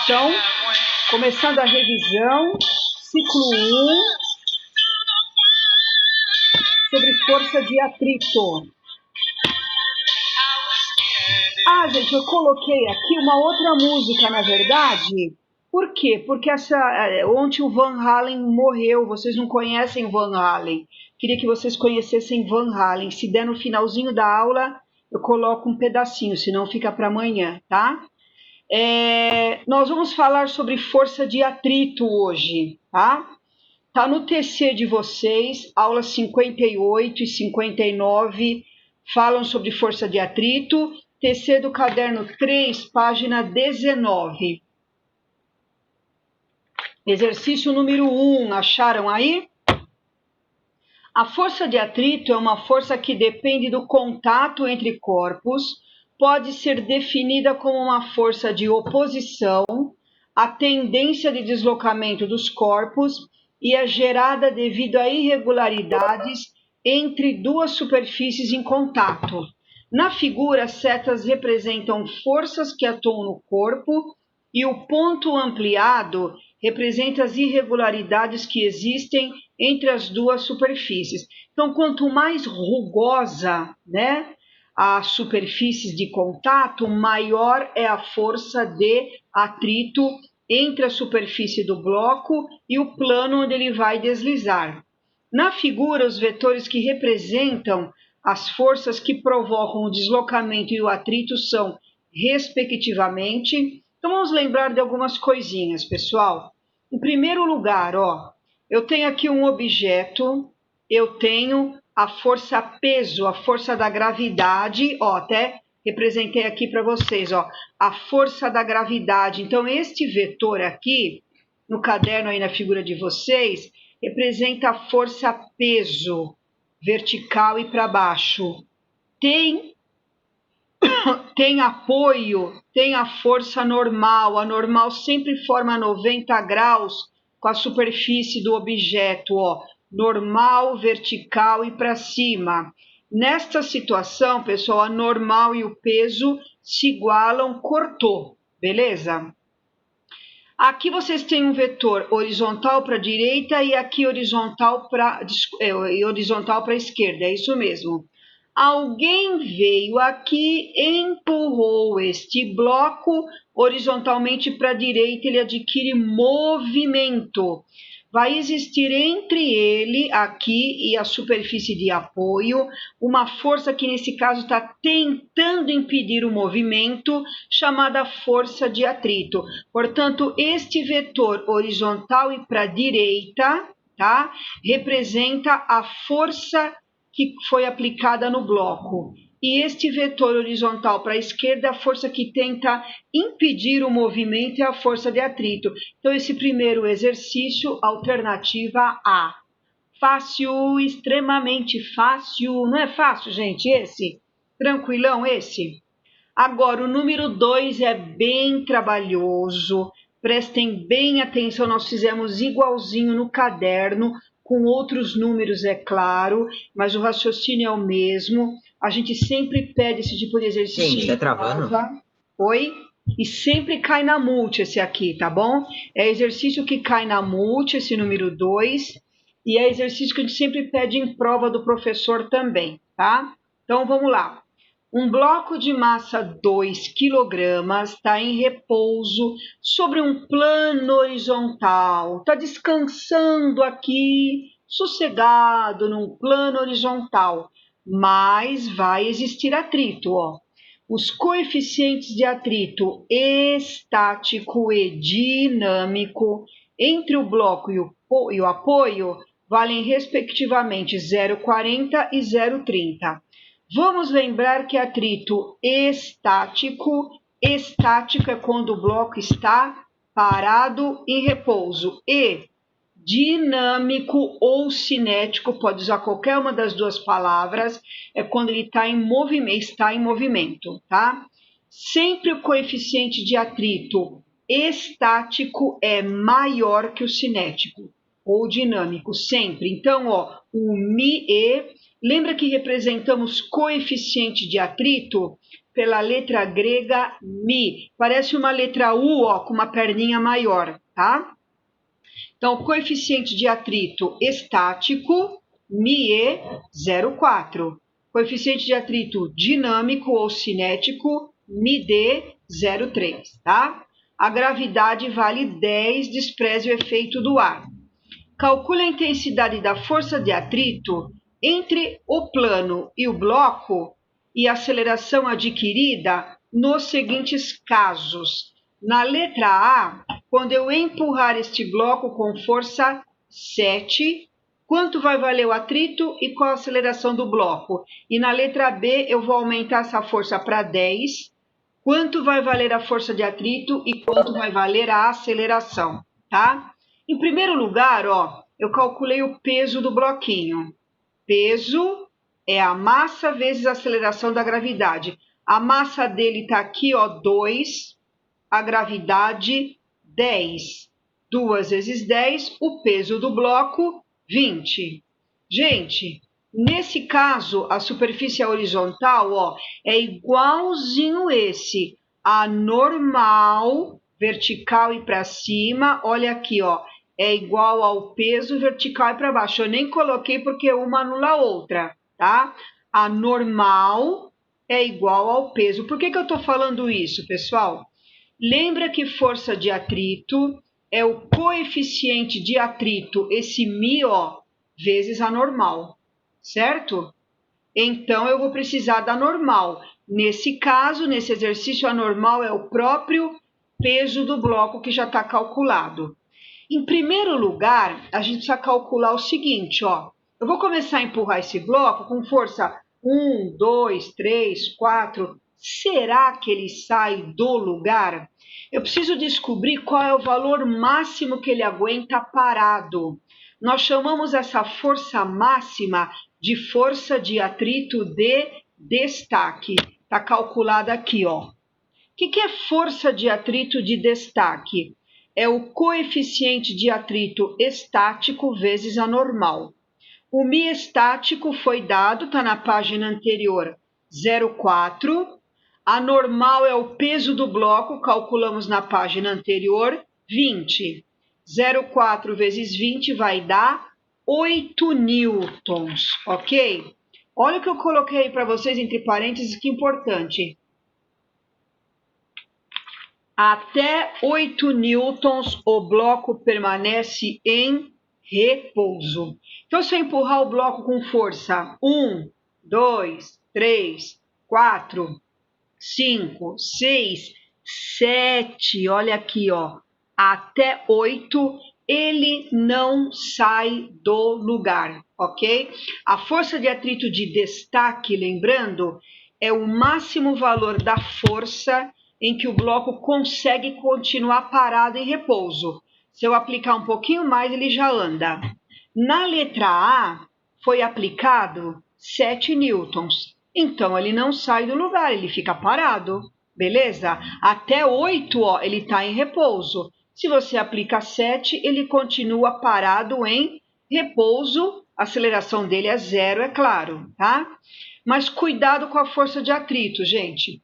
Então, começando a revisão, ciclo 1, sobre força de atrito. Ah, gente, eu coloquei aqui uma outra música, na verdade. Por quê? Porque ontem o Van Halen morreu, vocês não conhecem Van Halen. Queria que vocês conhecessem Van Halen. Se der no finalzinho da aula, eu coloco um pedacinho, senão fica para amanhã, tá? Nós vamos falar sobre força de atrito hoje, tá? Tá no TC de vocês, aulas 58 e 59 falam sobre força de atrito. TC do caderno 3, página 19. Exercício número 1, acharam aí? A força de atrito é uma força que depende do contato entre corpos, pode ser definida como uma força de oposição à tendência de deslocamento dos corpos e é gerada devido a irregularidades entre duas superfícies em contato. Na figura, setas representam forças que atuam no corpo e o ponto ampliado representa as irregularidades que existem entre as duas superfícies. Então, quanto mais rugosa, né, a superfície de contato, maior é a força de atrito entre a superfície do bloco e o plano onde ele vai deslizar. Na figura, os vetores que representam as forças que provocam o deslocamento e o atrito são, respectivamente. Então, vamos lembrar de algumas coisinhas, pessoal. Em primeiro lugar, eu tenho aqui um objeto, eu tenho a força peso, a força da gravidade, até representei aqui para vocês, a força da gravidade. Então, este vetor aqui, no caderno aí na figura de vocês, representa a força peso, vertical e para baixo. Tem apoio, tem a força normal. A normal sempre forma 90 graus com a superfície do objeto, normal, vertical e para cima. Nesta situação, pessoal, a normal e o peso se igualam, cortou, beleza? Aqui vocês têm um vetor horizontal para a direita e aqui horizontal para a esquerda, é isso mesmo. Alguém veio aqui, empurrou este bloco horizontalmente para a direita, ele adquire movimento. Vai existir entre ele, aqui, e a superfície de apoio, uma força que nesse caso está tentando impedir o movimento, chamada força de atrito. Portanto, este vetor horizontal e para a direita, tá, representa a força que foi aplicada no bloco. E este vetor horizontal para a esquerda, a força que tenta impedir o movimento é a força de atrito. Então, esse primeiro exercício, alternativa A. Fácil, extremamente fácil. Não é fácil, gente, esse? Tranquilão esse? Agora, o número 2 é bem trabalhoso. Prestem bem atenção, nós fizemos igualzinho no caderno, com outros números, é claro, mas o raciocínio é o mesmo. A gente sempre pede esse tipo de exercício. Gente, tá travando? Oi? E sempre cai na multi esse aqui, tá bom? É exercício que cai na multi, esse número 2, e é exercício que a gente sempre pede em prova do professor também, tá? Então, vamos lá. Um bloco de massa 2 kg está em repouso sobre um plano horizontal. Está descansando aqui, sossegado, num plano horizontal. Mas vai existir atrito, Os coeficientes de atrito estático e dinâmico entre o bloco e o apoio valem respectivamente 0,40 e 0,30. Vamos lembrar que atrito estático é quando o bloco está parado em repouso, e dinâmico ou cinético, pode usar qualquer uma das duas palavras, é quando ele está em movimento, tá? Sempre o coeficiente de atrito estático é maior que o cinético ou dinâmico, sempre. Então, o μe Lembra que representamos coeficiente de atrito pela letra grega mi. Parece uma letra U, ó, com uma perninha maior, tá? Então, coeficiente de atrito estático, MiE 0,4. Coeficiente de atrito dinâmico ou cinético, MiD 0,3, tá? A gravidade vale 10, despreze o efeito do ar. Calcule a intensidade da força de atrito entre o plano e o bloco e a aceleração adquirida nos seguintes casos. Na letra A, quando eu empurrar este bloco com força 7, quanto vai valer o atrito e qual a aceleração do bloco? E na letra B, eu vou aumentar essa força para 10, quanto vai valer a força de atrito e quanto vai valer a aceleração, tá? Em primeiro lugar, ó, eu calculei o peso do bloquinho. Peso é a massa vezes a aceleração da gravidade. A massa dele está aqui, ó, 2, a gravidade 10. 2 vezes 10, o peso do bloco 20. Gente, nesse caso, a superfície horizontal, ó, é igualzinho esse, a normal, vertical e para cima, olha aqui, ó, é igual ao peso vertical e para baixo. Eu nem coloquei porque uma anula a outra, tá? A normal é igual ao peso. Por que eu estou falando isso, pessoal? Lembra que força de atrito é o coeficiente de atrito, esse mi, ó, vezes a normal, certo? Então, eu vou precisar da normal. Nesse caso, nesse exercício, a normal é o próprio peso do bloco que já está calculado. Em primeiro lugar, a gente precisa calcular o seguinte, ó. Eu vou começar a empurrar esse bloco com força 1, 2, 3, 4. Será que ele sai do lugar? Eu preciso descobrir qual é o valor máximo que ele aguenta parado. Nós chamamos essa força máxima de força de atrito de destaque. Está calculada aqui, ó. O que é força de atrito de destaque? É o coeficiente de atrito estático vezes a normal. O mi estático foi dado, está na página anterior, 0,4. A normal é o peso do bloco, calculamos na página anterior, 20. 0,4 vezes 20 vai dar 8 newtons, ok? Olha o que eu coloquei para vocês entre parênteses, que importante. Até 8 newtons o bloco permanece em repouso. Então, se eu empurrar o bloco com força 1, 2, 3, 4, 5, 6, 7, olha aqui, ó, até 8, ele não sai do lugar, ok? A força de atrito de destaque, lembrando, é o máximo valor da força em que o bloco consegue continuar parado em repouso. Se eu aplicar um pouquinho mais, ele já anda. Na letra A, foi aplicado 7 newtons. Então, ele não sai do lugar, ele fica parado, beleza? Até 8, ó, ele está em repouso. Se você aplica 7, ele continua parado em repouso. A aceleração dele é 0, é claro, tá? Mas cuidado com a força de atrito, gente.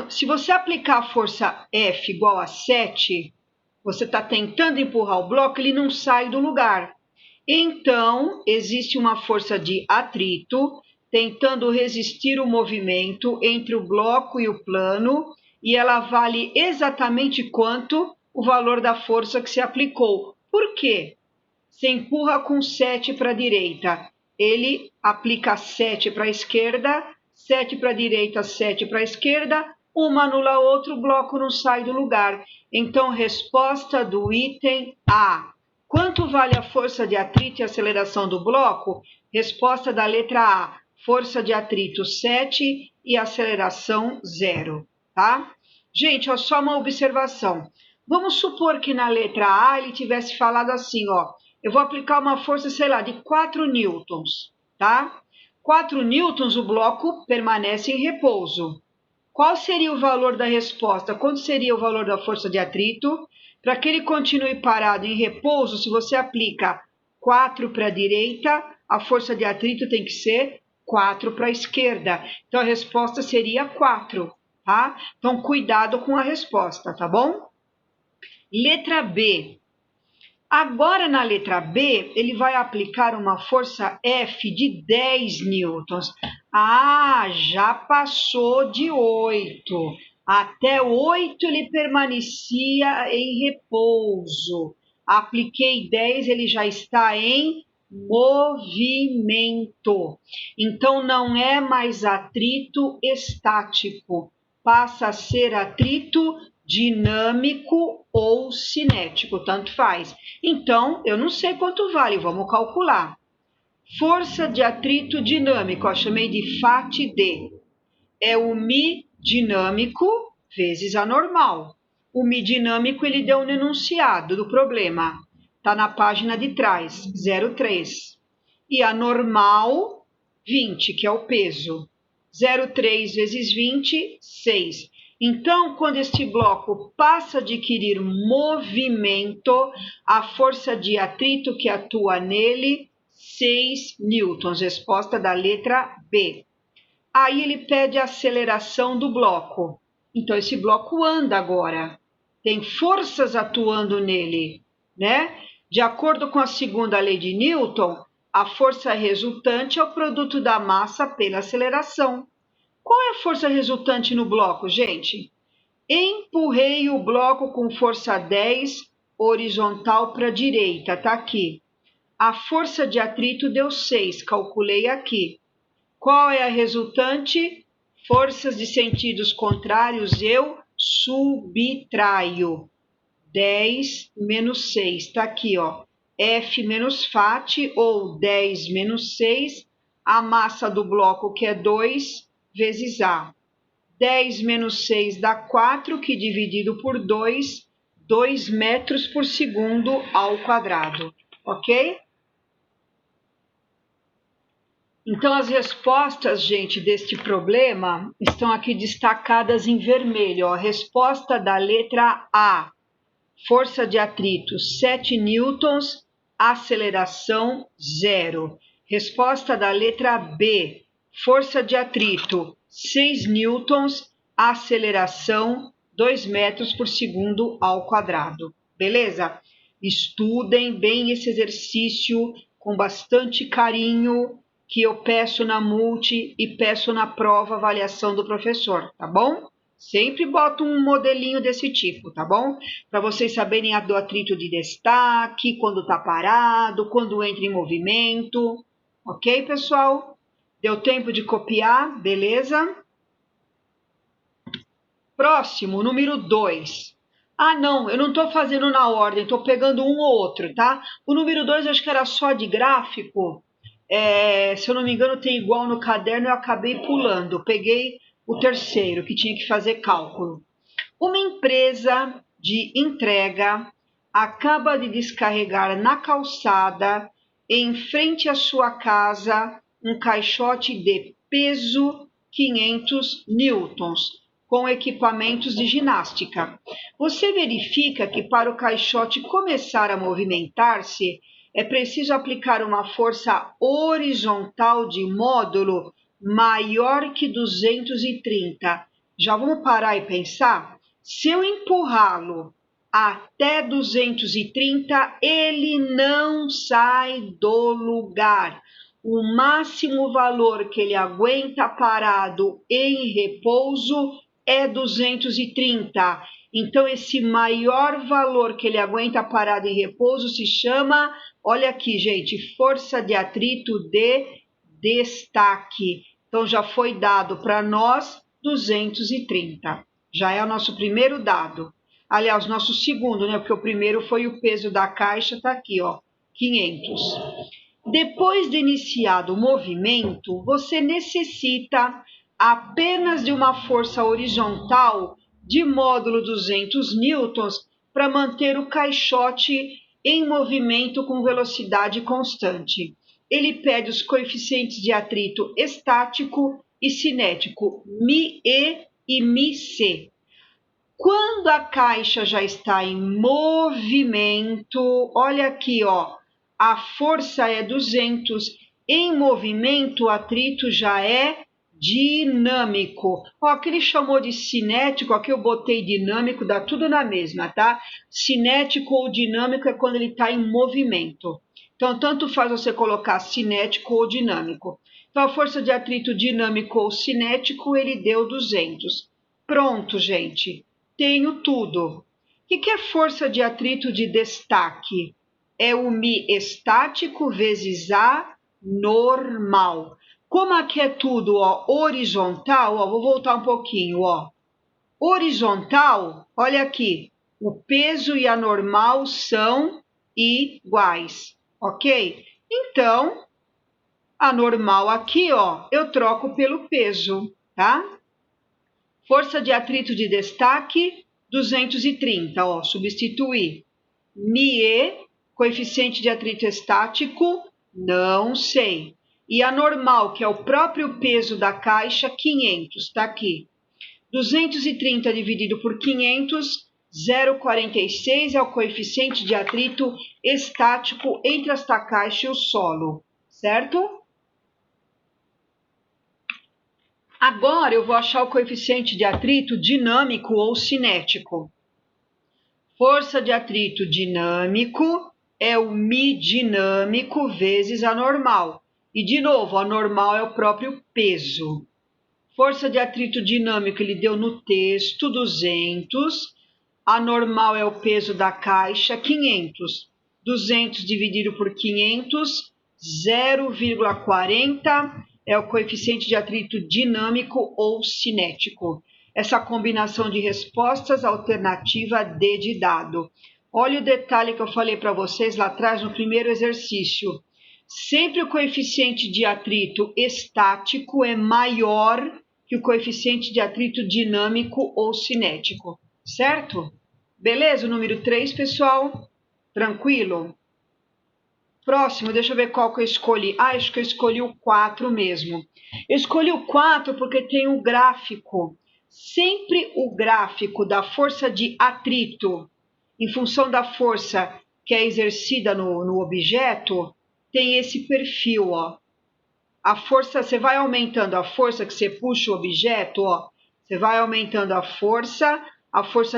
Se você aplicar a força F igual a 7, você está tentando empurrar o bloco, ele não sai do lugar. Então, existe uma força de atrito tentando resistir o movimento entre o bloco e o plano, e ela vale exatamente quanto o valor da força que se aplicou. Por quê? Você empurra com 7 para a direita, ele aplica 7 para a esquerda, 7 para a direita, 7 para a esquerda, uma anula a outra, o bloco não sai do lugar. Então, resposta do item A. Quanto vale a força de atrito e aceleração do bloco? Resposta da letra A. Força de atrito 7 e aceleração 0, tá? Gente, ó, só uma observação. Vamos supor que na letra A ele tivesse falado assim, ó, eu vou aplicar uma força, sei lá, de 4 newtons, tá? 4 newtons, o bloco permanece em repouso. Qual seria o valor da resposta? Quanto seria o valor da força de atrito? Para que ele continue parado em repouso, se você aplica 4 para a direita, a força de atrito tem que ser 4 para a esquerda. Então, a resposta seria 4, tá? Então, cuidado com a resposta, tá bom? Letra B. Agora, na letra B, ele vai aplicar uma força F de 10 newtons. Ah, já passou de 8. Até 8 ele permanecia em repouso. Apliquei 10, ele já está em movimento. Então, não é mais atrito estático, passa a ser atrito dinâmico ou cinético, tanto faz. Então, eu não sei quanto vale, vamos calcular. Força de atrito dinâmico, eu chamei de FAT-D. É o Mi dinâmico vezes a normal. O Mi dinâmico, ele deu um enunciado do problema. Está na página de trás, 0,3. E a normal, 20, que é o peso. 0,3 vezes 20, 6. Então, quando este bloco passa a adquirir movimento, a força de atrito que atua nele, 6 newtons. Resposta da letra B. Aí ele pede a aceleração do bloco. Então, esse bloco anda agora. Tem forças atuando nele, né? De acordo com a segunda lei de Newton, a força resultante é o produto da massa pela aceleração. Qual é a força resultante no bloco, gente? Empurrei o bloco com força 10, horizontal para a direita, tá aqui. A força de atrito deu 6, calculei aqui. Qual é a resultante? Forças de sentidos contrários eu subtraio. 10 menos 6, está aqui, ó. F menos FAT, ou 10 menos 6, a massa do bloco, que é 2, vezes A. 10 menos 6 dá 4, que dividido por 2, 2 metros por segundo ao quadrado, ok? Então, as respostas, gente, deste problema estão aqui destacadas em vermelho. Ó. A resposta da letra A, força de atrito 7 newtons, aceleração 0. Resposta da letra B, força de atrito 6 newtons, aceleração 2 metros por segundo ao quadrado. Beleza? Estudem bem esse exercício com bastante carinho, que eu peço na multi e peço na prova avaliação do professor, tá bom? Sempre boto um modelinho desse tipo, tá bom? Para vocês saberem do atrito de destaque, quando está parado, quando entra em movimento. Ok, pessoal? Deu tempo de copiar, beleza? Próximo, número 2. Ah, não, eu não estou fazendo na ordem, estou pegando um ou outro, tá? O número 2 acho que era só de gráfico. Se eu não me engano, tem igual no caderno, eu acabei pulando. Peguei o terceiro, que tinha que fazer cálculo. Uma empresa de entrega acaba de descarregar na calçada, em frente à sua casa, um caixote de peso 500 newtons, com equipamentos de ginástica. Você verifica que para o caixote começar a movimentar-se, é preciso aplicar uma força horizontal de módulo maior que 230. Já vamos parar e pensar? Se eu empurrá-lo até 230, ele não sai do lugar. O máximo valor que ele aguenta parado em repouso é 230. Então, esse maior valor que ele aguenta parado em repouso se chama, olha aqui, gente, força de atrito de destaque. Então, já foi dado para nós 230. Já é o nosso primeiro dado. Aliás, nosso segundo, né? Porque o primeiro foi o peso da caixa, tá aqui, ó, 500. Depois de iniciado o movimento, você necessita apenas de uma força horizontal de módulo 200 newtons para manter o caixote em movimento com velocidade constante. Ele pede os coeficientes de atrito estático e cinético, μe e μc. Quando a caixa já está em movimento, olha aqui, ó, a força é 200, Em movimento, o atrito já é dinâmico. Ó, aqui ele chamou de cinético, aqui eu botei dinâmico, dá tudo na mesma, tá? Cinético ou dinâmico é quando ele está em movimento. Então, tanto faz você colocar cinético ou dinâmico. Então, a força de atrito dinâmico ou cinético, ele deu 200. Pronto, gente. Tenho tudo. O que é força de atrito de destaque? É o Mi estático vezes A normal. Como aqui é tudo ó, horizontal, ó, vou voltar um pouquinho. Ó. Horizontal, olha aqui, o peso e a normal são iguais, ok? Então, a normal aqui, ó, eu troco pelo peso, tá? Força de atrito de destaque, 230, ó, substituir. ME, coeficiente de atrito estático, não sei. E a normal, que é o próprio peso da caixa, 500, está aqui. 230 dividido por 500, 0,46 é o coeficiente de atrito estático entre esta caixa e o solo, certo? Agora eu vou achar o coeficiente de atrito dinâmico ou cinético. Força de atrito dinâmico é o Mi dinâmico vezes a normal. E, de novo, a normal é o próprio peso. Força de atrito dinâmico ele deu no texto 200. A normal é o peso da caixa, 500. 200 dividido por 500, 0,40 é o coeficiente de atrito dinâmico ou cinético. Essa combinação de respostas, alternativa D de dado. Olha o detalhe que eu falei para vocês lá atrás no primeiro exercício. Sempre o coeficiente de atrito estático é maior que o coeficiente de atrito dinâmico ou cinético, certo? Beleza? O número 3, pessoal? Tranquilo? Próximo, deixa eu ver qual que eu escolhi. Ah, acho que eu escolhi o 4 mesmo. Eu escolhi o 4 porque tem um gráfico. Sempre o gráfico da força de atrito, em função da força que é exercida no objeto, tem esse perfil, ó. A força, você vai aumentando a força que você puxa o objeto, ó. Você vai aumentando a força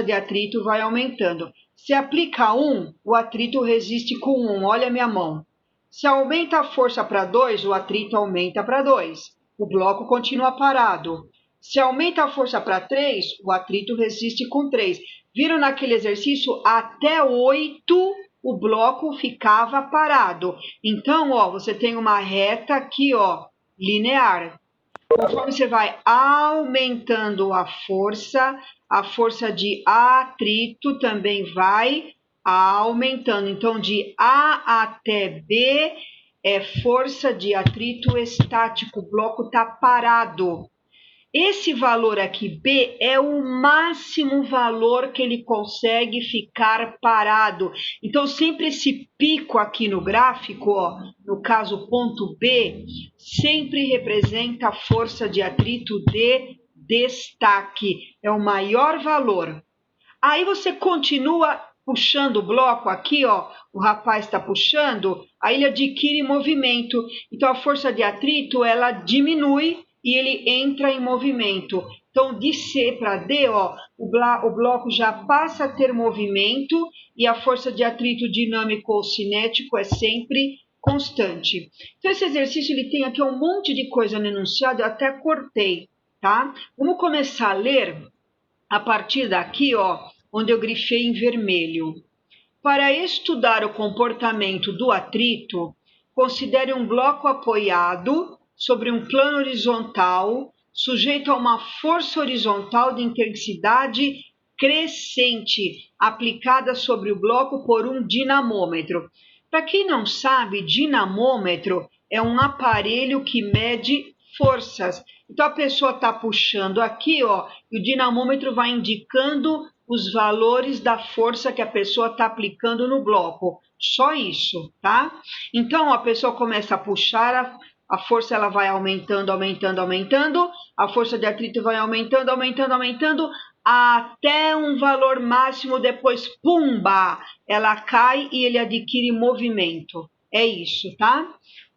de atrito vai aumentando. Se aplica 1, o atrito resiste com 1. Olha a minha mão. Se aumenta a força para 2, o atrito aumenta para 2. O bloco continua parado. Se aumenta a força para 3, o atrito resiste com 3. Viram naquele exercício? Até 8 o bloco ficava parado. Então, ó, você tem uma reta aqui, ó, linear. Conforme você vai aumentando a força de atrito também vai aumentando. Então, de A até B é força de atrito estático, o bloco está parado. Esse valor aqui, B, é o máximo valor que ele consegue ficar parado. Então, sempre esse pico aqui no gráfico, ó, no caso ponto B, sempre representa a força de atrito de destaque. É o maior valor. Aí você continua puxando o bloco aqui, ó, o rapaz está puxando, aí ele adquire movimento. Então, a força de atrito, ela diminui e ele entra em movimento. Então, de C para D, ó, o bloco já passa a ter movimento e a força de atrito dinâmico ou cinético é sempre constante. Então, esse exercício ele tem aqui um monte de coisa no enunciado, eu até cortei, tá? Vamos começar a ler a partir daqui, ó, onde eu grifei em vermelho. Para estudar o comportamento do atrito, considere um bloco apoiado sobre um plano horizontal, sujeito a uma força horizontal de intensidade crescente, aplicada sobre o bloco por um dinamômetro. Para quem não sabe, dinamômetro é um aparelho que mede forças. Então, a pessoa está puxando aqui, ó, e o dinamômetro vai indicando os valores da força que a pessoa está aplicando no bloco. Só isso, tá? Então, a pessoa começa a puxar, a força ela vai aumentando, aumentando, aumentando, a força de atrito vai aumentando, aumentando, aumentando, até um valor máximo, depois, pumba, ela cai e ele adquire movimento. É isso, tá?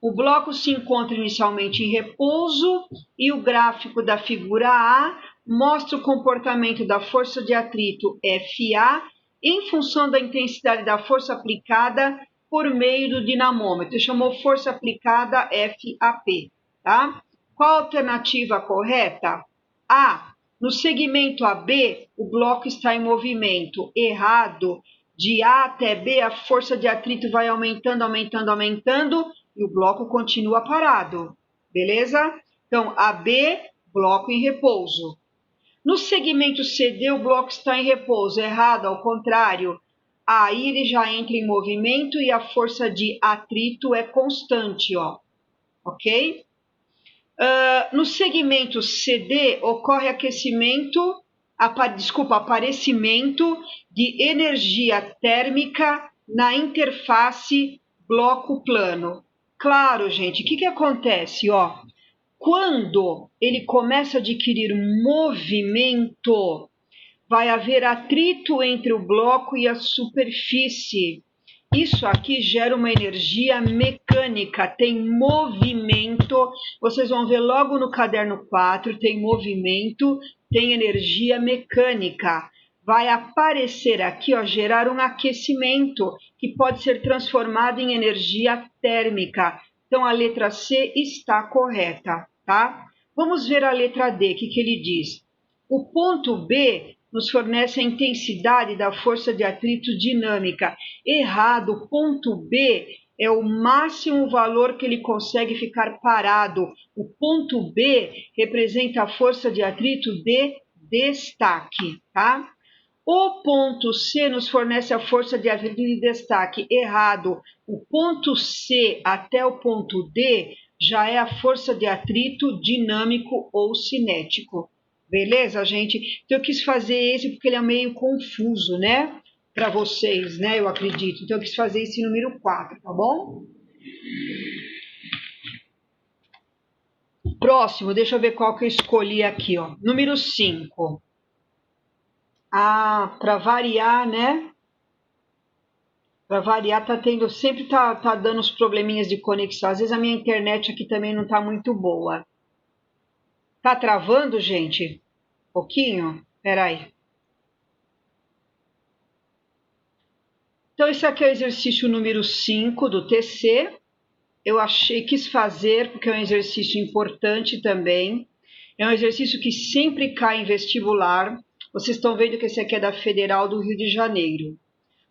O bloco se encontra inicialmente em repouso e o gráfico da figura A mostra o comportamento da força de atrito FA em função da intensidade da força aplicada por meio do dinamômetro. Chamou força aplicada FAP, tá? Qual a alternativa correta? A. No segmento AB, o bloco está em movimento. Errado. De A até B, a força de atrito vai aumentando, aumentando, aumentando e o bloco continua parado. Beleza? Então, AB, bloco em repouso. No segmento CD, o bloco está em repouso. Errado, ao contrário. Aí ele já entra em movimento e a força de atrito é constante, ó. Ok? No segmento CD, ocorre aparecimento de energia térmica na interface bloco-plano. Claro, gente, o que acontece? Ó, quando ele começa a adquirir movimento, vai haver atrito entre o bloco e a superfície. Isso aqui gera uma energia mecânica, tem movimento. Vocês vão ver logo no caderno 4, tem movimento, tem energia mecânica. Vai aparecer aqui, ó, gerar um aquecimento, que pode ser transformado em energia térmica. Então, a letra C está correta, tá? Vamos ver a letra D, o que ele diz? O ponto B nos fornece a intensidade da força de atrito dinâmica. Errado, o ponto B é o máximo valor que ele consegue ficar parado. O ponto B representa a força de atrito de destaque, tá? O ponto C nos fornece a força de atrito de destaque. Errado. O ponto C até o ponto D já é a força de atrito dinâmico ou cinético. Beleza, gente? Então eu quis fazer esse porque ele é meio confuso, né? Para vocês, né? Eu acredito. Então eu quis fazer esse número 4, tá bom? Próximo, deixa eu ver qual que eu escolhi aqui, ó. Número 5. Ah, para variar, né? Para variar, sempre tá dando uns probleminhas de conexão. Às vezes a minha internet aqui também não tá muito boa. Tá travando, gente? Um pouquinho? Peraí. Então, esse aqui é o exercício número 5 do TC. Quis fazer, porque é um exercício importante também. É um exercício que sempre cai em vestibular. Vocês estão vendo que esse aqui é da Federal do Rio de Janeiro.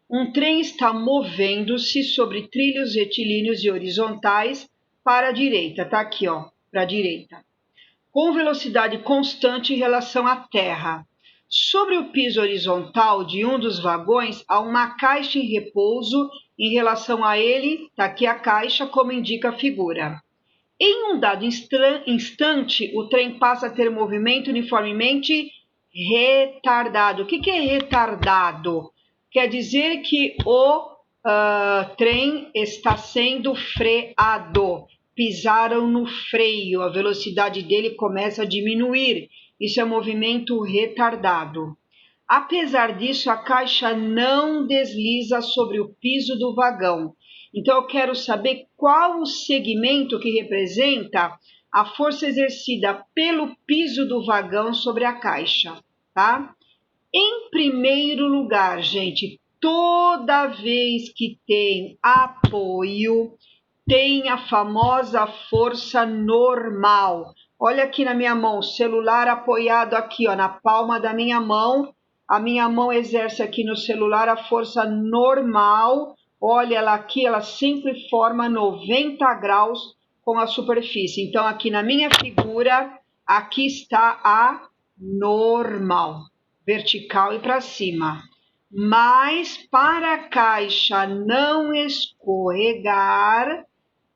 Um trem está movendo-se sobre trilhos retilíneos e horizontais para a direita. Tá aqui, ó, para a direita. Com velocidade constante em relação à Terra. Sobre o piso horizontal de um dos vagões há uma caixa em repouso em relação a ele, está aqui a caixa, como indica a figura. Em um dado instante, o trem passa a ter movimento uniformemente retardado. O que é retardado? Quer dizer que o trem está sendo freado. Pisaram no freio, a velocidade dele começa a diminuir. Isso é movimento retardado. Apesar disso, a caixa não desliza sobre o piso do vagão. Então, eu quero saber qual o segmento que representa a força exercida pelo piso do vagão sobre a caixa, tá? Em primeiro lugar, gente, toda vez que tem apoio, tem a famosa força normal. Olha aqui na minha mão, celular apoiado aqui, ó, na palma da minha mão. A minha mão exerce aqui no celular a força normal. Olha ela aqui, ela sempre forma 90 graus com a superfície. Então, aqui na minha figura, aqui está a normal, vertical e para cima. Mas para a caixa não escorregar,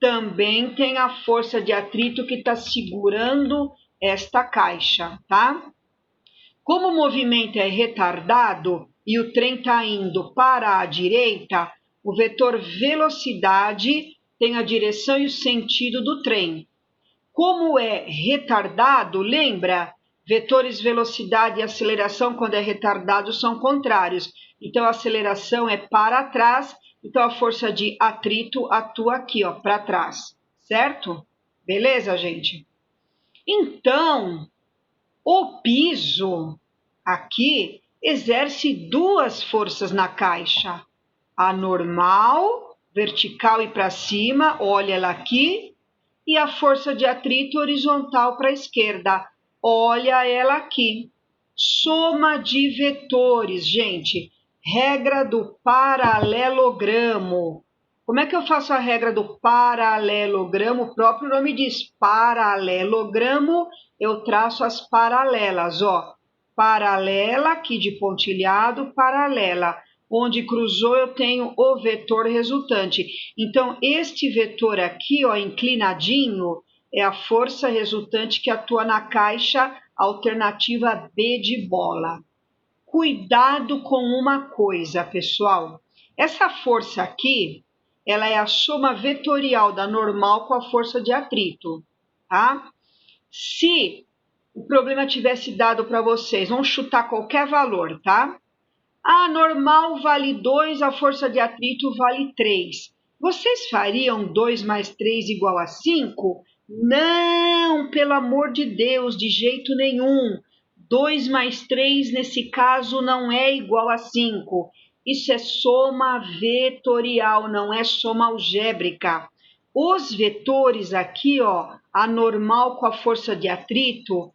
também tem a força de atrito que está segurando esta caixa, tá? Como o movimento é retardado e o trem está indo para a direita, o vetor velocidade tem a direção e o sentido do trem. Como é retardado, lembra? Vetores velocidade e aceleração, quando é retardado, são contrários. Então, a aceleração é para trás Então, a força de atrito atua aqui, ó, para trás, certo? Beleza, gente? Então, o piso aqui exerce duas forças na caixa. A normal, vertical e para cima, olha ela aqui, e a força de atrito horizontal para a esquerda, olha ela aqui. Soma de vetores, gente. Regra do paralelogramo. Como é que eu faço a regra do paralelogramo? O próprio nome diz paralelogramo, eu traço as paralelas, ó. Paralela, aqui de pontilhado, paralela. Onde cruzou, eu tenho o vetor resultante. Então, este vetor aqui, ó, inclinadinho, é a força resultante que atua na caixa alternativa B de bola. Cuidado com uma coisa, pessoal. Essa força aqui, ela é a soma vetorial da normal com a força de atrito, tá? Se o problema tivesse dado para vocês, vamos chutar qualquer valor, tá? A normal vale 2, a força de atrito vale 3. Vocês fariam 2 mais 3 igual a 5? Não, pelo amor de Deus, de jeito nenhum. 2 mais 3, nesse caso, não é igual a 5. Isso é soma vetorial, não é soma algébrica. Os vetores aqui, ó, a normal com a força de atrito,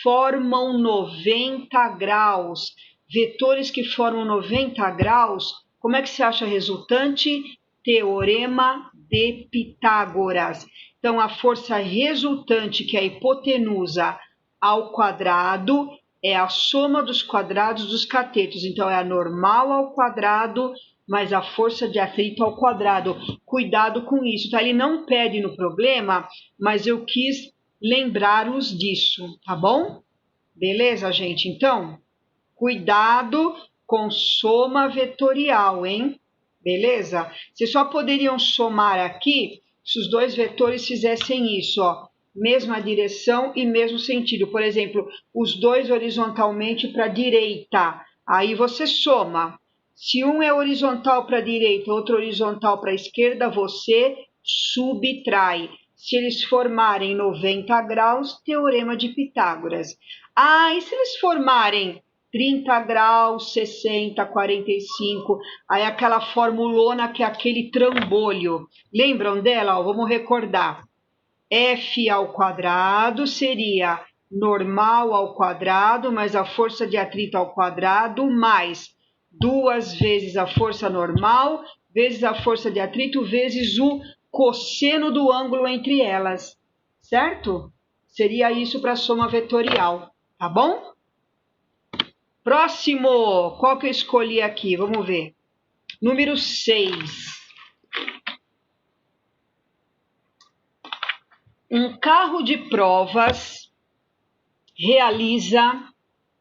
formam 90 graus. Vetores que formam 90 graus, como é que se acha a resultante? Teorema de Pitágoras. Então, a força resultante, que é a hipotenusa ao quadrado, é a soma dos quadrados dos catetos. Então, é a normal ao quadrado mais a força de atrito ao quadrado. Cuidado com isso, tá? Ele não pede no problema, mas eu quis lembrar-os disso, tá bom? Beleza, gente? Então, cuidado com soma vetorial, hein? Beleza? Vocês só poderiam somar aqui se os dois vetores fizessem isso, ó. Mesma direção e mesmo sentido. Por exemplo, os dois horizontalmente para a direita. Aí você soma. Se um é horizontal para a direita, outro horizontal para a esquerda, você subtrai. Se eles formarem 90 graus, teorema de Pitágoras. Ah, e se eles formarem 30 graus, 60, 45, aí aquela formulona que é aquele trambolho. Lembram dela? Ó, vamos recordar. F ao quadrado seria normal ao quadrado, mais a força de atrito ao quadrado, mais 2 vezes a força normal, vezes a força de atrito, vezes o cosseno do ângulo entre elas, certo? Seria isso para a soma vetorial, tá bom? Próximo, qual que eu escolhi aqui? Vamos ver. Número 6. Um carro de provas realiza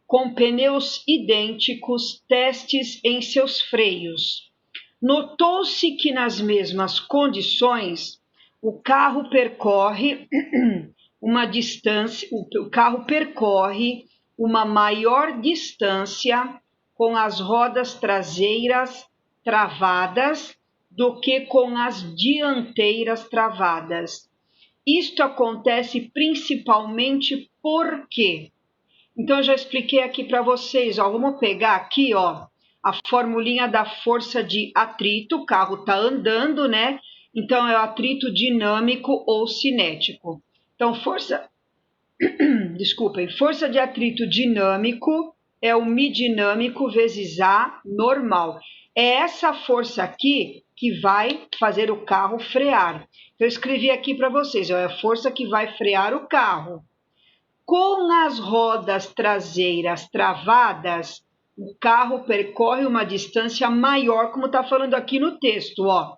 com pneus idênticos testes em seus freios. Notou-se que nas mesmas condições o carro percorre uma maior distância com as rodas traseiras travadas do que com as dianteiras travadas. Isto acontece principalmente porque... Então, eu já expliquei aqui para vocês, ó, vamos pegar aqui, ó, a formulinha da força de atrito, o carro está andando, né? Então, é o atrito dinâmico ou cinético. Então, força de atrito dinâmico é o μ dinâmico vezes A normal. É essa força aqui que vai fazer o carro frear. Eu escrevi aqui para vocês, ó, é a força que vai frear o carro. Com as rodas traseiras travadas, o carro percorre uma distância maior, como está falando aqui no texto, ó.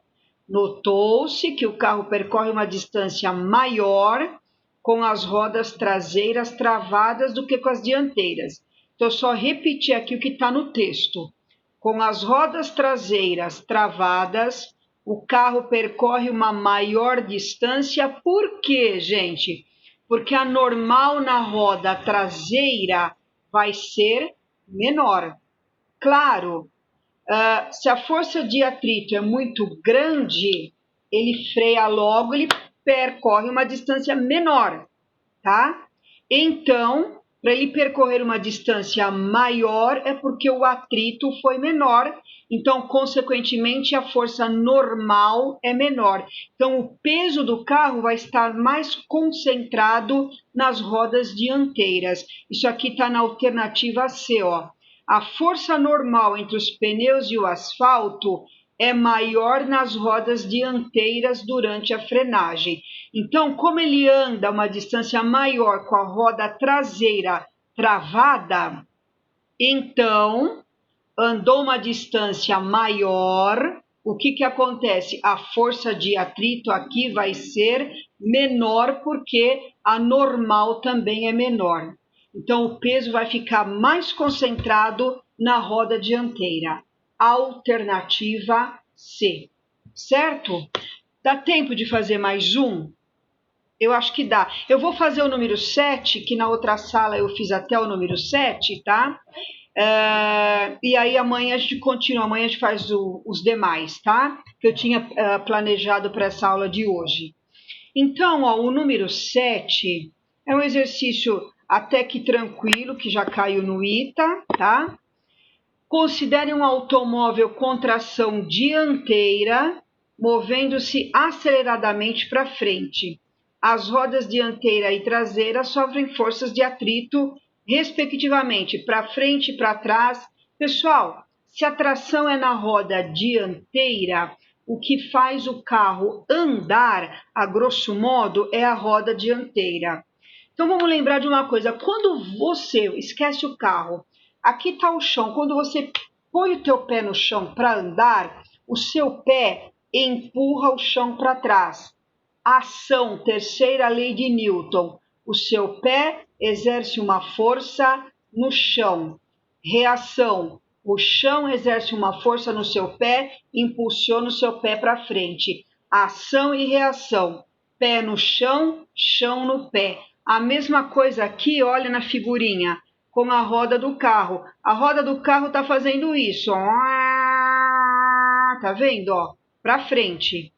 Notou-se que o carro percorre uma distância maior com as rodas traseiras travadas do que com as dianteiras. Então, só repetir aqui o que está no texto. Com as rodas traseiras travadas, o carro percorre uma maior distância. Por quê, gente? Porque a normal na roda traseira vai ser menor. Claro, Se a força de atrito é muito grande, ele freia logo, ele percorre uma distância menor, tá? Então, para ele percorrer uma distância maior, é porque o atrito foi menor, então, consequentemente, a força normal é menor. Então, o peso do carro vai estar mais concentrado nas rodas dianteiras. Isso aqui está na alternativa C, ó. A força normal entre os pneus e o asfalto é maior nas rodas dianteiras durante a frenagem. Então, como ele anda uma distância maior com a roda traseira travada, então andou uma distância maior, o que acontece? A força de atrito aqui vai ser menor porque a normal também é menor. Então, o peso vai ficar mais concentrado na roda dianteira. Alternativa C. Certo? Dá tempo de fazer mais um? Eu acho que dá. Eu vou fazer o número 7, que na outra sala eu fiz até o número 7, tá? E aí amanhã a gente continua, amanhã a gente faz os demais, tá? Que eu tinha planejado para essa aula de hoje. Então, ó, o número 7 é um exercício até que tranquilo, que já caiu no ITA, tá? Considere um automóvel com tração dianteira, movendo-se aceleradamente para frente. As rodas dianteira e traseira sofrem forças de atrito, respectivamente, para frente e para trás. Pessoal, se a tração é na roda dianteira, o que faz o carro andar, a grosso modo, é a roda dianteira. Então vamos lembrar de uma coisa, quando você esquece o carro, aqui está o chão, quando você põe o teu pé no chão para andar, o seu pé empurra o chão para trás. Ação, terceira lei de Newton, o seu pé exerce uma força no chão. Reação, o chão exerce uma força no seu pé, impulsiona o seu pé para frente. Ação e reação, pé no chão, chão no pé. A mesma coisa aqui, olha na figurinha, com a roda do carro. A roda do carro está fazendo isso, ó. Tá vendo, ó? Para frente.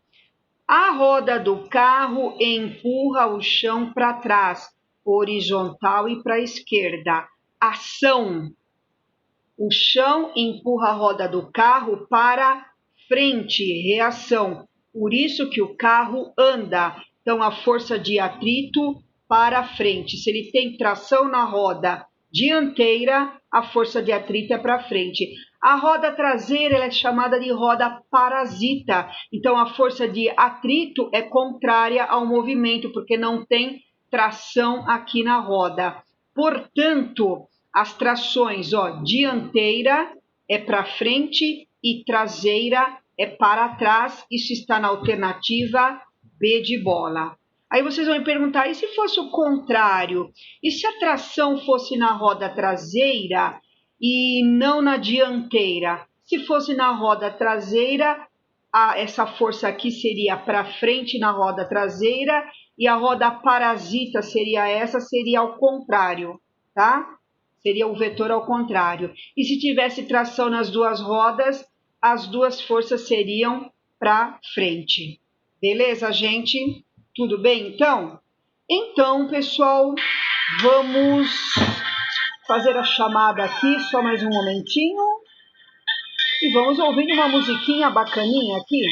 A roda do carro empurra o chão para trás, horizontal e para a esquerda. Ação. O chão empurra a roda do carro para frente, reação. Por isso que o carro anda. Então, a força de atrito para frente. Se ele tem tração na roda dianteira, a força de atrito é para frente. A roda traseira ela é chamada de roda parasita. Então, a força de atrito é contrária ao movimento, porque não tem tração aqui na roda. Portanto, as trações, ó, dianteira é para frente e traseira é para trás. Isso está na alternativa B de bola. Aí vocês vão me perguntar, e se fosse o contrário? E se a tração fosse na roda traseira e não na dianteira? Se fosse na roda traseira, essa força aqui seria para frente na roda traseira e a roda parasita seria ao contrário, tá? Seria o vetor ao contrário. E se tivesse tração nas duas rodas, as duas forças seriam para frente. Beleza, gente? Tudo bem, então? Então, pessoal, vamos fazer a chamada aqui, só mais um momentinho. E vamos ouvindo uma musiquinha bacaninha aqui.